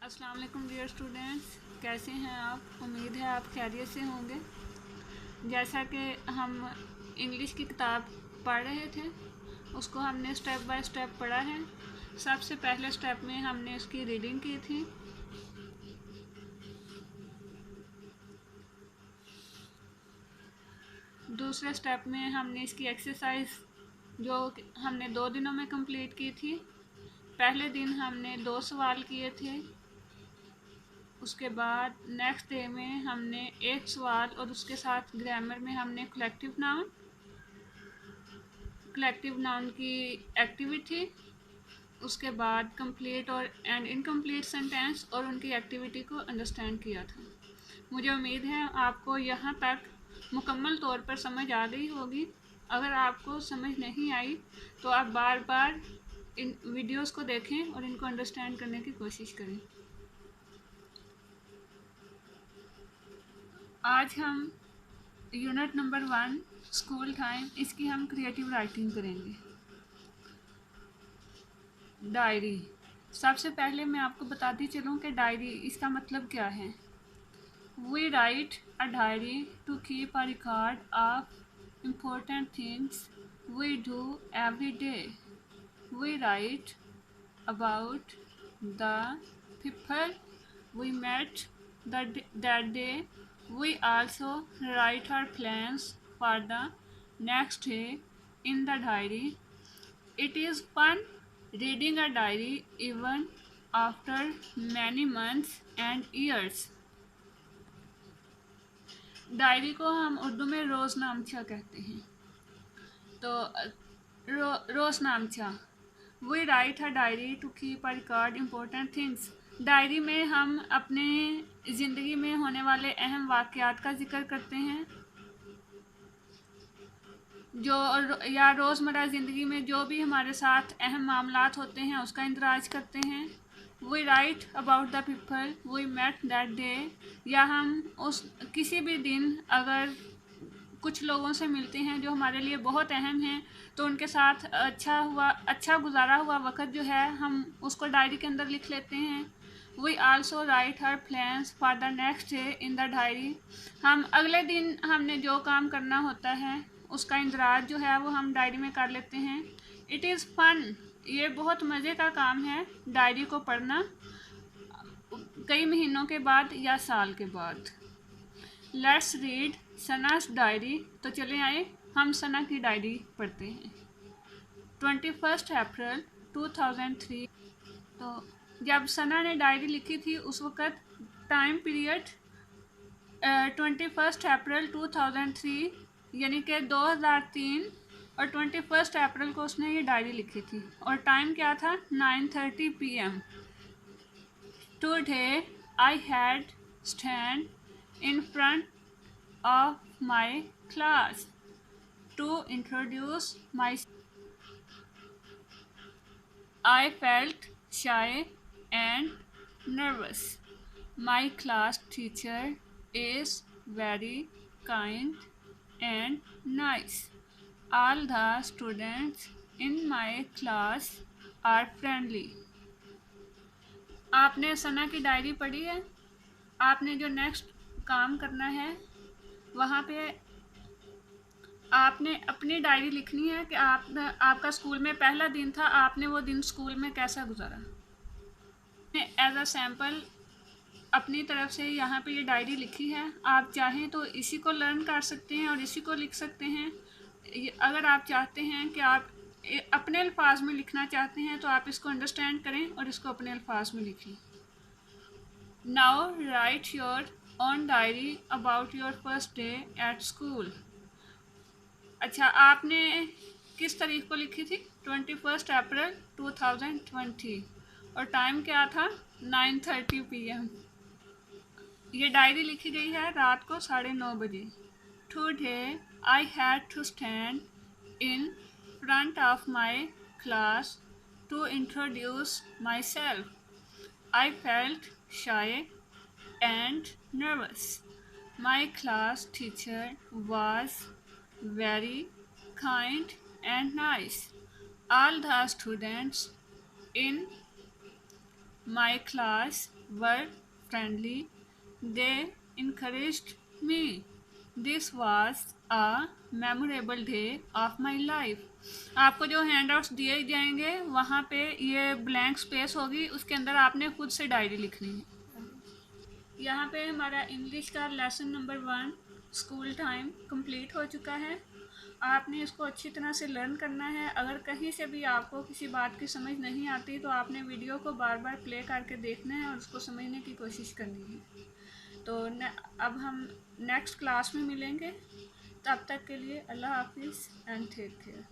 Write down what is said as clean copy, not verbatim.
अस्सलाम वालेकुम dear students, कैसे हैं आप? उम्मीद है आप खैरियत से होंगे। जैसा कि हम इंग्लिश की किताब पढ़ रहे थे, उसको हमने स्टेप बाय स्टेप पढ़ा है। सबसे पहले स्टेप में हमने उसकी रीडिंग की थी। दूसरे स्टेप में हमने इसकी एक्सरसाइज जो हमने 2 दिनों में कंप्लीट की थी। पहले दिन हमने 2 सवाल किए थे। उसके बाद नेक्स्ट डे में हमने 1 सवाल और उसके साथ ग्रामर में हमने कलेक्टिव नाउन की एक्टिविटी, उसके बाद कंप्लीट और एंड इनकम्प्लीट सेंटेंस और उनकी एक्टिविटी को अंडरस्टैंड किया था। मुझे उम्मीद है आपको यहाँ तक मुकम्मल तौर पर समझ आ गई होगी। अगर आपको समझ नहीं आई तो आप बार बार इन वीडियोस को देखें और इनको अंडरस्टैंड करने की कोशिश करें। आज हम यूनिट नंबर 1 स्कूल टाइम, इसकी हम क्रिएटिव राइटिंग करेंगे। डायरी। सबसे पहले मैं आपको बताती चलूँ कि डायरी इसका मतलब क्या है। We write a diary to keep a record of important things we do every day. We write about the people we met that day. We also write our plans for the next day in the diary. It is fun reading a diary even after many months and years. Diary को हम उर्दू में रोज़नामचा कहते हैं। तो रोज़नामचा, we write a diary to keep a record important things. Diary में हम अपने ज़िंदगी में होने वाले अहम वाक़यात का जिक्र करते हैं, जो या रोज़मर्रा ज़िंदगी में जो भी हमारे साथ अहम मामलात होते हैं उसका इंदराज करते हैं। We write about the people we met that day, या हम उस किसी भी दिन अगर कुछ लोगों से मिलते हैं जो हमारे लिए बहुत अहम हैं, तो उनके साथ अच्छा गुजारा हुआ वक़्त जो है हम उसको डायरी के अंदर लिख लेते हैं। We also write her plans for the next day in the diary. हम अगले दिन हमने जो काम करना होता है उसका इंदराज जो है वो हम डायरी में कर लेते हैं। इट इज़ फन, ये बहुत मज़े का काम है डायरी को पढ़ना, कई महीनों के बाद या साल के बाद। Let's read Sana's diary. तो चले आए हम सना की डायरी पढ़ते हैं। 21 अप्रैल 2003। तो जब सना ने डायरी लिखी थी उस वक़्त टाइम पीरियड 21 अप्रैल 2003 यानी कि 2003 और 21 अप्रैल को उसने ये डायरी लिखी थी। और टाइम क्या था? 9:30 PM। Today I had stand in front of my class to introduce myself. I felt shy and nervous. My class teacher is very kind and nice. All the students in my class are friendly. आपने सना की diary पढ़ी है? आपने जो next काम करना है वहाँ पे आपने अपनी डायरी लिखनी है कि आपका स्कूल में पहला दिन था, आपने वो दिन स्कूल में कैसा गुजारा। एज अ सैम्पल अपनी तरफ से यहाँ पे ये डायरी लिखी है। आप चाहें तो इसी को लर्न कर सकते हैं और इसी को लिख सकते हैं। अगर आप चाहते हैं कि आप अपने अल्फाज में लिखना चाहते हैं तो आप इसको अंडरस्टैंड करें और इसको अपने अल्फाज में लिखें। Now right your on diary about your first day at school. अच्छा, आपने किस तारीख को लिखी थी? 21 अप्रैल 2020 और टाइम क्या था? 9:30 PM। ये डायरी लिखी गई है रात को 9:30 बजे। Today I had to stand in front of my class to introduce myself. I felt shy and nervous. My class teacher was very kind and nice. All the students in my class were friendly. They encouraged me. This was a memorable day of my life. आपको जो handouts दिए जाएंगे वहाँ पे ये blank space होगी, उसके अंदर आपने खुद से डायरी लिखनी है। यहाँ पे हमारा इंग्लिश का lesson number 1 school time complete हो चुका है। आपने इसको अच्छी तरह से लर्न करना है। अगर कहीं से भी आपको किसी बात की समझ नहीं आती तो आपने वीडियो को बार बार प्ले करके देखना है और उसको समझने की कोशिश करनी है। तो अब हम नेक्स्ट क्लास में मिलेंगे। तब तक के लिए अल्लाह हाफिज़ एंड टेक केयर।